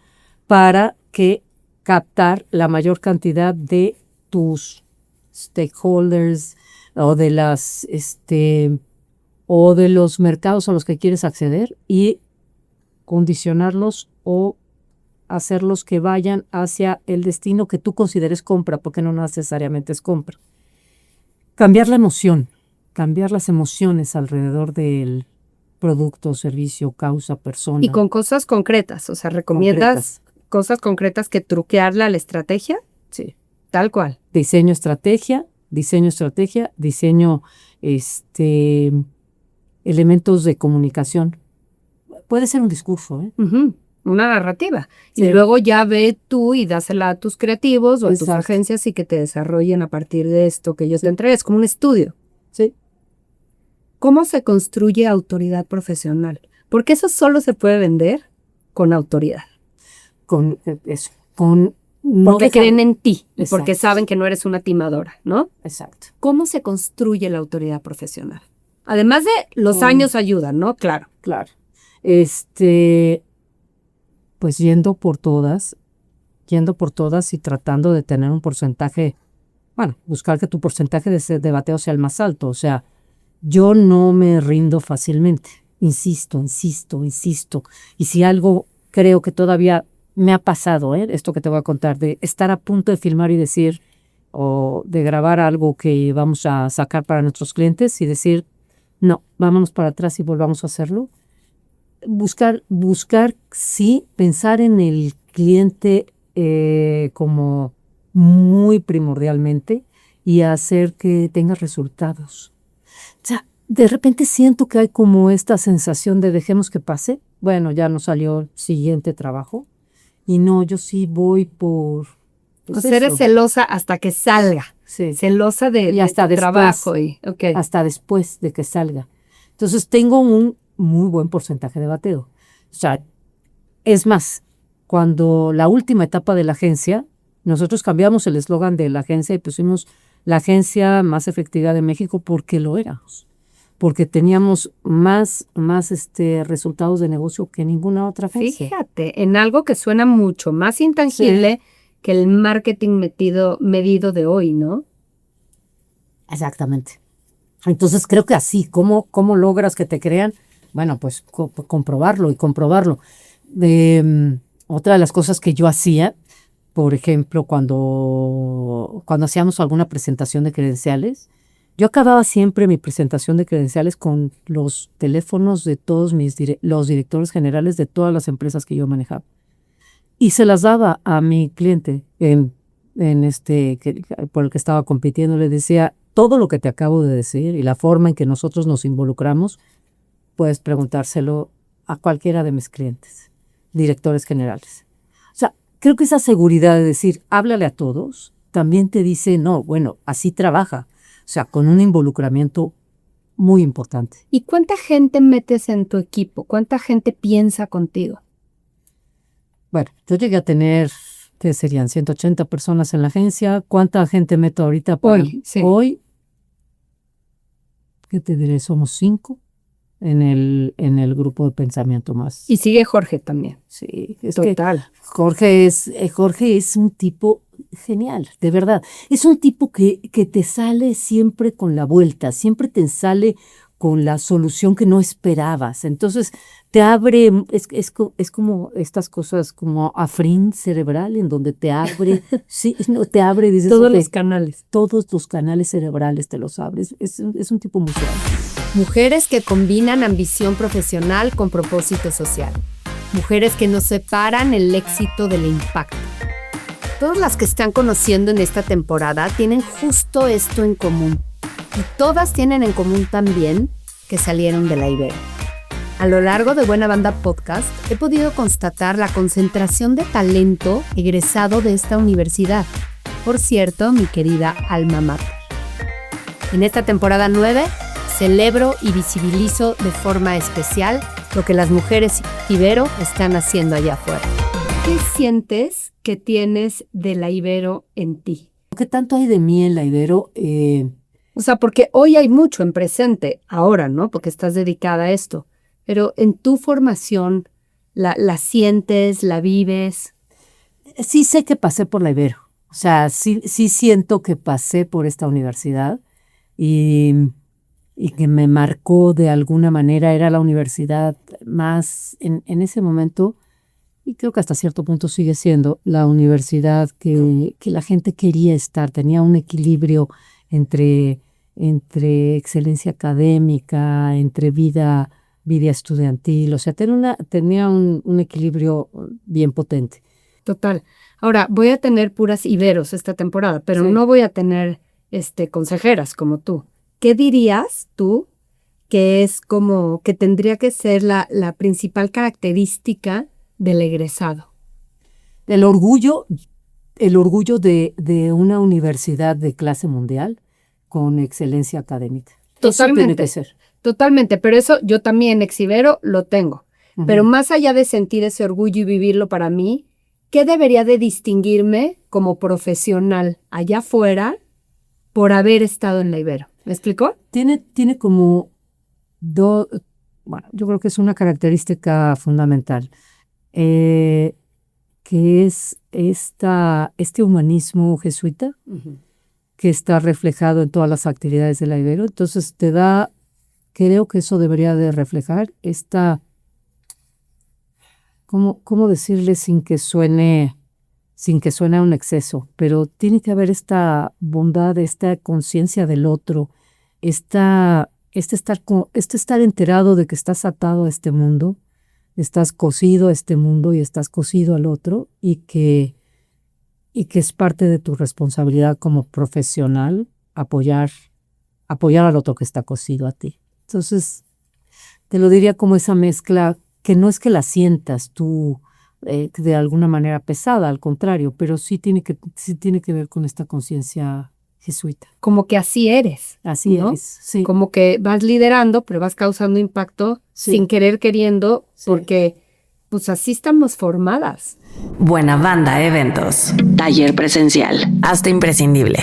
para que captar la mayor cantidad de tus stakeholders o de los mercados a los que quieres acceder y condicionarlos o hacerlos que vayan hacia el destino que tú consideres compra, porque no necesariamente es compra. Cambiar la emoción. Cambiar las emociones alrededor del producto, servicio, causa, persona. Y con cosas concretas, o sea, ¿recomiendas cosas concretas que truquearla a la estrategia? Sí. Tal cual. Diseño, estrategia, elementos de comunicación. Puede ser un discurso, ¿eh? Uh-huh. una narrativa. Sí. Y luego ya ve tú y dásela a tus creativos o a tus Exacto. agencias y que te desarrollen a partir de esto que ellos te entregan. Es como un estudio. Sí. ¿Cómo se construye autoridad profesional? Porque eso solo se puede vender con autoridad. Con eso. Con no Porque dejar- creen en ti y Exacto. porque saben que no eres una timadora, ¿no? Exacto. ¿Cómo se construye la autoridad profesional? Además de los Con- años ayudan, ¿no? Claro. Claro. Pues yendo por todas y tratando de tener un porcentaje, bueno, buscar que tu porcentaje de bateo sea el más alto. O sea, yo no me rindo fácilmente. Insisto. Y si algo creo que todavía me ha pasado, esto que te voy a contar, de estar a punto de filmar y decir, o de grabar algo que vamos a sacar para nuestros clientes y decir, no, vámonos para atrás y volvamos a hacerlo. Buscar, sí, pensar en el cliente como muy primordialmente y hacer que tenga resultados. O sea, de repente siento que hay como esta sensación de dejemos que pase. Bueno, ya nos salió el siguiente trabajo. Y no, yo sí voy por... pues O sea, eres eso. celosa hasta que salga. Sí. Celosa de Y hasta tu después. trabajo. Ok. Hasta después de que salga. Entonces tengo un muy buen porcentaje de bateo. O sea, es más, cuando la última etapa de la agencia, nosotros cambiamos el eslogan de la agencia y pusimos la agencia más efectiva de México porque lo éramos. Porque teníamos más resultados de negocio que ninguna otra agencia. Fíjate, en algo que suena mucho más intangible que el marketing medido de hoy, ¿no? Exactamente. Entonces creo que así, ¿cómo logras que te crean? Bueno, pues comprobarlo. Otra de las cosas que yo hacía, por ejemplo, cuando hacíamos alguna presentación de credenciales, yo acababa siempre mi presentación de credenciales con los teléfonos de todos los directores generales de todas las empresas que yo manejaba. Y se las daba a mi cliente por el que estaba compitiendo. Le decía, todo lo que te acabo de decir y la forma en que nosotros nos involucramos, puedes preguntárselo a cualquiera de mis clientes, directores generales. O sea, creo que esa seguridad de decir, háblale a todos, también te dice, no, bueno, así trabaja. O sea, con un involucramiento muy importante. ¿Y cuánta gente metes en tu equipo? ¿Cuánta gente piensa contigo? Bueno, yo llegué a tener, ¿qué serían? 180 personas en la agencia. ¿Cuánta gente meto ahorita? Hoy, ¿qué te diré? Somos 5 en el grupo de pensamiento más. Y sigue Jorge también. Sí, Total. Jorge es un tipo genial, de verdad. Es un tipo que te sale siempre con la vuelta, siempre te sale con la solución que no esperabas. Entonces te abre, es como estas cosas como afrín cerebral, en donde te abre, sí, no, te abre, dices, Todos los canales. Todos los canales cerebrales te los abres. Es un tipo muy grande. Mujeres que combinan ambición profesional con propósito social. Mujeres que no separan el éxito del impacto. Todas las que están conociendo en esta temporada tienen justo esto en común. Y todas tienen en común también que salieron de la Ibero. A lo largo de Buena Banda Podcast he podido constatar la concentración de talento egresado de esta universidad. Por cierto, mi querida alma mater. En esta temporada 9 celebro y visibilizo de forma especial lo que las mujeres Ibero están haciendo allá afuera. ¿Qué sientes que tienes de la Ibero en ti? ¿Qué tanto hay de mí en la Ibero? O sea, porque hoy hay mucho en presente, ahora, ¿no? Porque estás dedicada a esto. Pero en tu formación, ¿la sientes, la vives? Sí sé que pasé por la Ibero. O sea, sí siento que pasé por esta universidad y que me marcó de alguna manera. Era la universidad más, en ese momento, y creo que hasta cierto punto sigue siendo, la universidad que la gente quería estar. Tenía un equilibrio entre excelencia académica, entre vida estudiantil. O sea, tenía un equilibrio bien potente. Total. Ahora, voy a tener puras Iberos esta temporada, pero Sí. no voy a tener consejeras como tú. ¿Qué dirías tú que es como que tendría que ser la principal característica del egresado? El orgullo de una universidad de clase mundial con excelencia académica. Eso tiene que ser. Totalmente, pero eso yo también, exhibero, lo tengo. Ujú. Pero más allá de sentir ese orgullo y vivirlo para mí, ¿qué debería de distinguirme como profesional allá afuera por haber estado en la Ibero? ¿Me explicó? Tiene como bueno, yo creo que es una característica fundamental, que es este humanismo jesuita que está reflejado en todas las actividades de la Ibero. Entonces creo que eso debería de reflejar ¿cómo decirle sin que suene a un exceso? Pero tiene que haber esta bondad, esta conciencia del otro, estar enterado de que estás atado a este mundo, estás cosido a este mundo y estás cosido al otro, y que es parte de tu responsabilidad como profesional apoyar al otro que está cosido a ti. Entonces, te lo diría como esa mezcla, que no es que la sientas tú de alguna manera pesada, al contrario, pero sí tiene que ver con esta conciencia jesuita. Como que así eres. Así ¿no? es, sí. Como que vas liderando, pero vas causando impacto Sí. sin querer queriendo, Sí. porque pues así estamos formadas. Buena Banda Eventos. Taller presencial. Hasta imprescindible.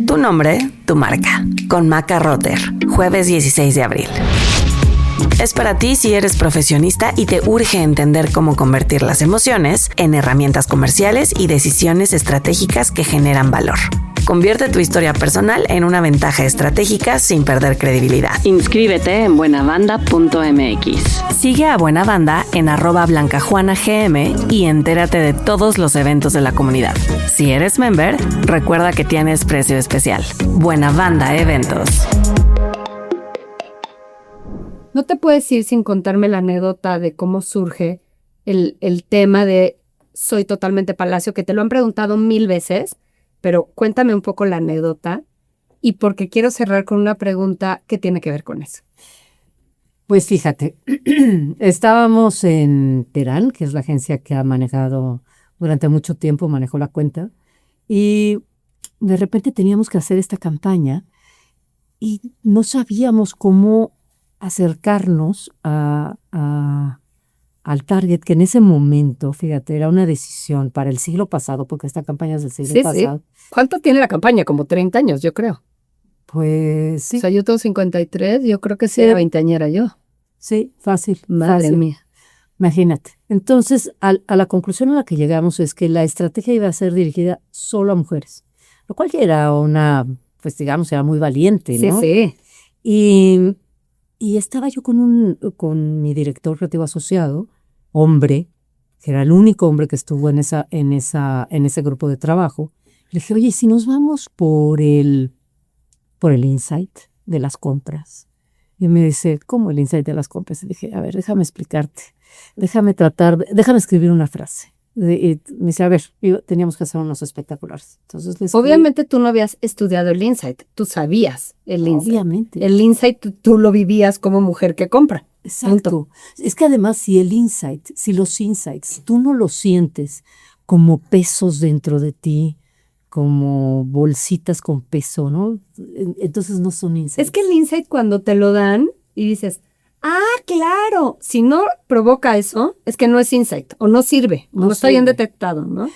Tu nombre, tu marca. Con Maca Rotter. Jueves 16 de abril. Es para ti si eres profesionista y te urge entender cómo convertir las emociones en herramientas comerciales y decisiones estratégicas que generan valor. Convierte tu historia personal en una ventaja estratégica sin perder credibilidad. Inscríbete en buenabanda.mx. Sigue a Buena Banda en @blancajuanagm y entérate de todos los eventos de la comunidad. Si eres member, recuerda que tienes precio especial. Buena Banda Eventos. No te puedes ir sin contarme la anécdota de cómo surge el tema de Soy Totalmente Palacio, que te lo han preguntado 1000 veces, pero cuéntame un poco la anécdota, y porque quiero cerrar con una pregunta que tiene que ver con eso. Pues fíjate, estábamos en Terán, que es la agencia que ha manejado durante mucho tiempo, manejó la cuenta, y de repente teníamos que hacer esta campaña y no sabíamos cómo acercarnos al target, que en ese momento, fíjate, era una decisión para el siglo pasado, porque esta campaña es del siglo pasado. Sí. ¿Cuánto tiene la campaña? Como 30 años, yo creo. Pues sí. O sea, yo tengo 53, yo creo que sí era veinteañera yo. Sí, fácil. Madre fácil. mía. Imagínate. Entonces, a la conclusión a la que llegamos es que la estrategia iba a ser dirigida solo a mujeres, lo cual ya era pues digamos, era muy valiente, ¿no? Sí. Y estaba yo con mi director creativo asociado, hombre, que era el único hombre que estuvo en ese grupo de trabajo. Le dije, oye, si nos vamos por el insight de las compras. Y me dice, ¿cómo el insight de las compras? Y dije, a ver, déjame explicarte. Déjame escribir una frase. Y me dice, a ver, teníamos que hacer unos espectaculares. Entonces, obviamente tú no habías estudiado el insight, tú sabías el insight. Obviamente. El insight tú lo vivías como mujer que compra. Exacto. Punto. Es que además si los insights, tú no los sientes como pesos dentro de ti, como bolsitas con peso, ¿no? Entonces no son insights. Es que el insight cuando te lo dan y dices, claro, si no provoca eso, es que no es insight, o no sirve, o no está bien detectado, ¿no?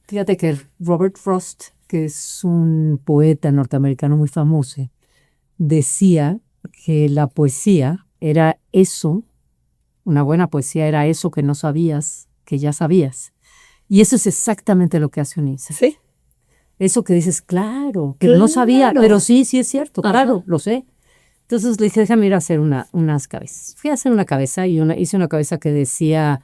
Fíjate que Robert Frost, que es un poeta norteamericano muy famoso, decía que la poesía era eso, una buena poesía era eso que no sabías, que ya sabías. Y eso es exactamente lo que hace un insight. Sí. Eso que dices, claro, que no sabía, pero sí es cierto, claro, lo sé. Entonces le dije, déjame ir a hacer unas cabezas. Fui a hacer una cabeza y hice una cabeza que decía,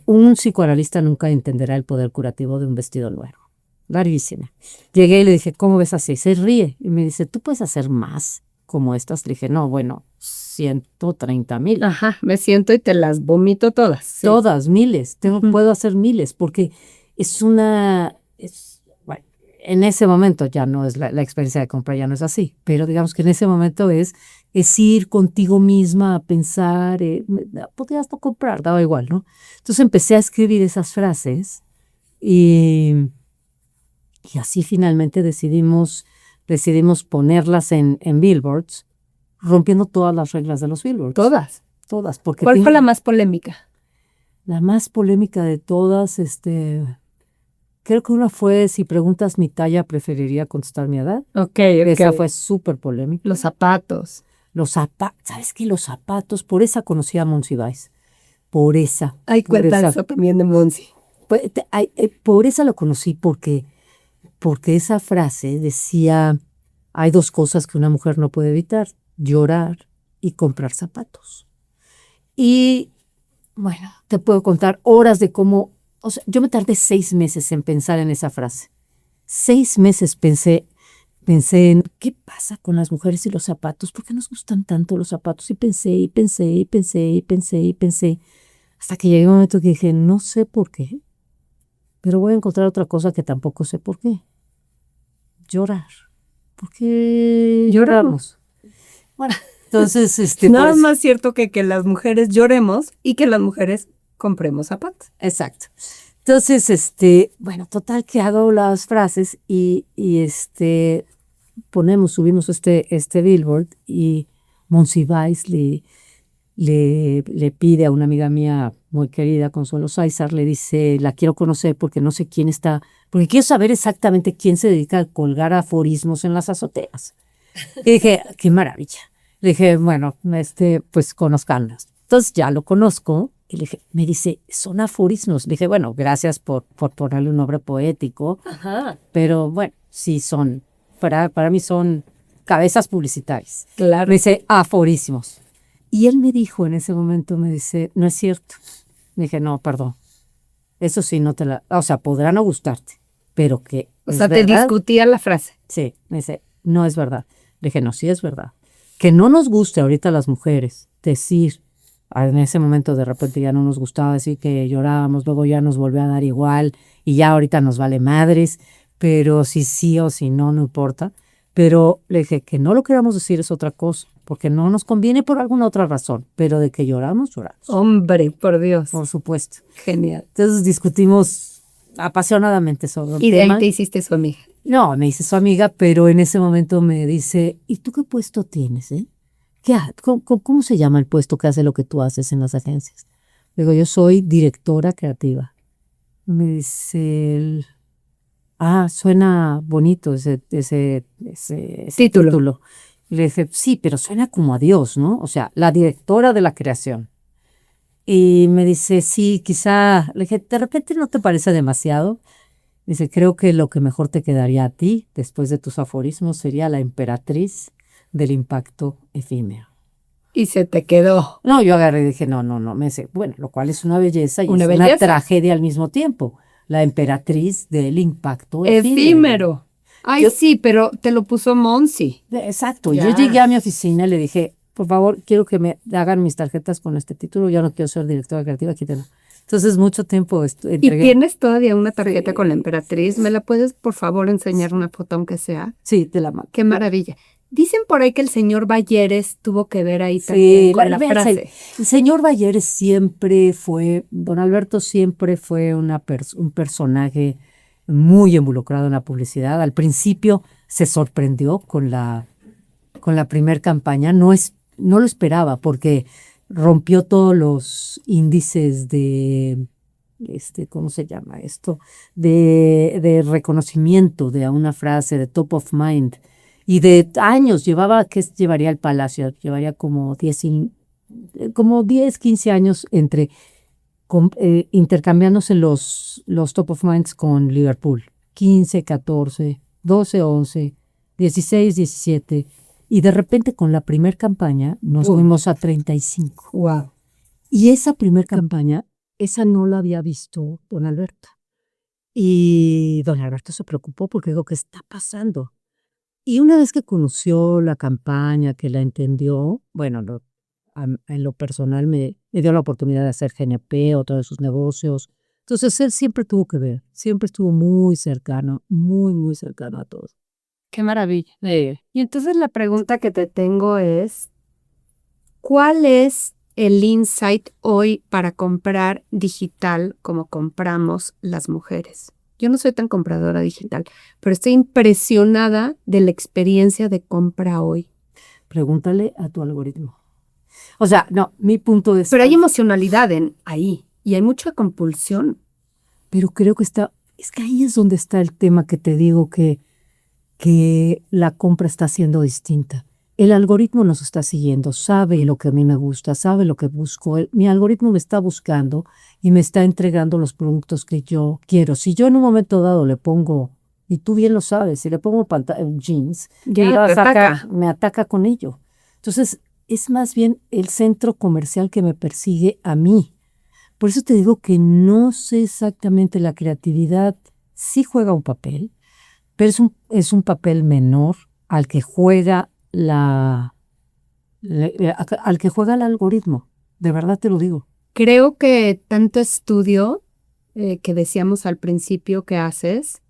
un psicoanalista nunca entenderá el poder curativo de un vestido nuevo. Larguísima. Llegué y le dije, ¿cómo ves así? Se ríe y me dice, ¿tú puedes hacer más como estas? Le dije, no, bueno, 130,000. Ajá, me siento y te las vomito todas. Sí. Todas, miles. Puedo hacer miles porque en ese momento ya no es la experiencia de compra, ya no es así, pero digamos que en ese momento es es ir contigo misma a pensar, podrías no comprar, daba igual, ¿no? Entonces empecé a escribir esas frases y así finalmente decidimos ponerlas en billboards, rompiendo todas las reglas de los billboards. Todas. Porque ¿Cuál fue la más polémica? La más polémica de todas, creo que una fue, si preguntas mi talla, preferiría contestar mi edad. Ok. Esa fue súper polémica. Los zapatos. ¿Sabes qué? Los zapatos, por esa conocí a Monsiváis. Por esa. Ay, por cuenta esa. eso también de Monsi. Por esa lo conocí porque esa frase decía, hay dos cosas que una mujer no puede evitar, llorar y comprar zapatos. Y bueno, te puedo contar horas de cómo, o sea, yo me tardé 6 meses en pensar en esa frase. 6 meses pensé en qué pasa con las mujeres y los zapatos, ¿por qué nos gustan tanto los zapatos? Y pensé, hasta que llegué un momento que dije, no sé por qué, pero voy a encontrar otra cosa que tampoco sé por qué. Llorar. ¿Por qué lloramos? Bueno, entonces, Nada pues, más cierto que las mujeres lloremos y que las mujeres compremos zapatos. exacto. Entonces, bueno, total que hago las frases y subimos este billboard y Monsiváis le pide a una amiga mía muy querida, Consuelo Sáizar, le dice, la quiero conocer porque no sé quién está, porque quiero saber exactamente quién se dedica a colgar aforismos en las azoteas. Y dije, qué maravilla. Le dije, bueno, pues conozcanlas. Entonces ya lo conozco y le dije, me dice, son aforismos. Le dije, bueno, gracias por ponerle un nombre poético, pero bueno, sí son, para mí son cabezas publicitarias. Claro. Me dice, aforismos. Y él me dijo en ese momento, me dice, no es cierto. Le dije, no, perdón. Eso sí, no te la, o sea, podrá no gustarte, pero que O es sea, te verdad. discutía la frase. Sí, me dice, no es verdad. Le dije, no, sí es verdad. Que no nos guste ahorita a las mujeres decir, en ese momento de repente ya no nos gustaba decir que llorábamos, luego ya nos volvió a dar igual y ya ahorita nos vale madres, pero si sí o si no, no importa. Pero le dije que no lo queramos decir es otra cosa, porque no nos conviene por alguna otra razón, pero de que lloramos, lloramos. Hombre, por Dios. Por supuesto. Genial. Entonces discutimos apasionadamente sobre el Y de tema. ahí te hiciste su amiga. No, me dice su amiga, pero en ese momento me dice, ¿y tú qué puesto tienes, ¿Cómo se llama el puesto que hace lo que tú haces en las agencias? Digo, yo soy directora creativa. Me dice, suena bonito ese título. Y le dije, sí, pero suena como a Dios, ¿no? O sea, la directora de la creación. Y me dice, sí, quizá, le dije, ¿de repente no te parece demasiado? Dice, creo que lo que mejor te quedaría a ti, después de tus aforismos, sería la emperatriz del impacto efímero. Y se te quedó. No, yo agarré y dije, no, me dice, bueno, lo cual es una belleza y Una es belleza. una tragedia al mismo tiempo. La emperatriz del impacto Efímero. Ay, sí, pero te lo puso Monsi. Exacto. Ya. Yo llegué a mi oficina y le dije, por favor, quiero que me hagan mis tarjetas con este título, ya no quiero ser directora creativa, quítenlo. Entonces, mucho tiempo entregué. ¿Y tienes todavía una tarjeta con la emperatriz? ¿Me la puedes, por favor, enseñar una foto, aunque sea? Sí, te la mando. Qué maravilla. Dicen por ahí que el señor Balleres tuvo que ver ahí también con la frase. El señor Balleres siempre fue, don Alberto siempre fue un personaje muy involucrado en la publicidad. Al principio se sorprendió con la primer campaña, no lo esperaba porque rompió todos los índices de, ¿cómo se llama esto? De reconocimiento de una frase, de top of mind. Y de años, llevaría el Palacio, llevaría como 10, 15 años intercambiándose los top of minds con Liverpool. 15, 14, 12, 11, 16, 17. Y de repente con la primer campaña nos fuimos a 35. Wow. Y esa primer campaña, esa no la había visto don Alberto. Y don Alberto se preocupó porque dijo, ¿qué está pasando? Y una vez que conoció la campaña, que la entendió, bueno, en lo personal me dio la oportunidad de hacer GNP, otro de sus negocios. Entonces él siempre tuvo que ver, siempre estuvo muy cercano, muy, muy cercano a todos. Qué maravilla. Y entonces la pregunta que te tengo es, ¿Cuál es el insight hoy para comprar digital como compramos las mujeres? Yo no soy tan compradora digital, pero estoy impresionada de la experiencia de compra hoy. Pregúntale a tu algoritmo. O sea, no, mi punto es... Pero hay emocionalidad ahí y hay mucha compulsión. Pero creo que es que ahí es donde está el tema que te digo que la compra está siendo distinta. El algoritmo nos está siguiendo, sabe lo que a mí me gusta, sabe lo que busco. Mi algoritmo me está buscando y me está entregando los productos que yo quiero. Si yo en un momento dado le pongo, y tú bien lo sabes, si le pongo jeans, Ya te ataca. me ataca con ello. Entonces, es más bien el centro comercial que me persigue a mí. Por eso te digo que no sé exactamente, la creatividad sí juega un papel, pero es un papel menor al que juega al que juega el algoritmo. De verdad te lo digo. Creo que tanto estudio que decíamos al principio que haces,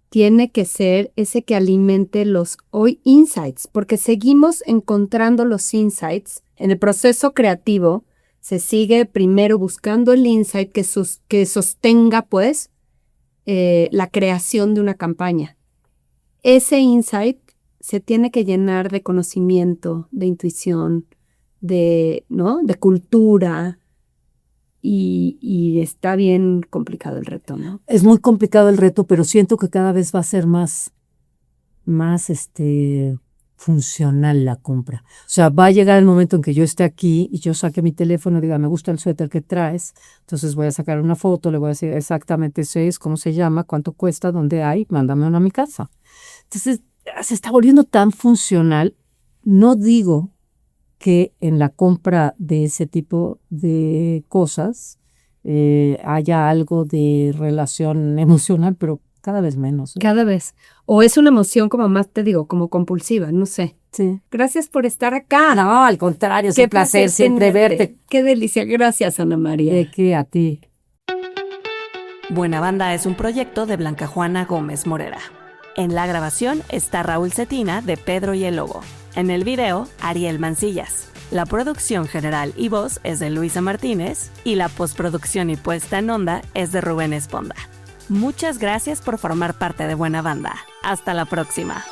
tiene que ser ese que alimente los hoy insights, porque seguimos encontrando los insights. En el proceso creativo se sigue primero buscando el insight que sostenga pues la creación de una campaña. Ese insight se tiene que llenar de conocimiento, de intuición, ¿no? De cultura, y está bien complicado el reto, ¿no? Es muy complicado el reto, pero siento que cada vez va a ser más funcional la compra. O sea, va a llegar el momento en que yo esté aquí y yo saque mi teléfono y diga, me gusta el suéter que traes, entonces voy a sacar una foto, le voy a decir exactamente ese es, cómo se llama, cuánto cuesta, dónde hay, mándame uno a mi casa. Entonces, se está volviendo tan funcional. No digo que en la compra de ese tipo de cosas haya algo de relación emocional, pero cada vez menos. Cada vez. O es una emoción como más, te digo, como compulsiva, no sé. Sí. Gracias por estar acá. No, al contrario, es un placer siempre verte. Qué delicia. Gracias, Ana María. ¿De qué? A ti. Buena Banda es un proyecto de Blanca Juana Gómez Morera. En la grabación está Raúl Cetina de Pedro y el Lobo. En el video, Ariel Mancillas. La producción general y voz es de Luisa Martínez y la postproducción y puesta en onda es de Rubén Esponda. Muchas gracias por formar parte de Buena Banda. Hasta la próxima.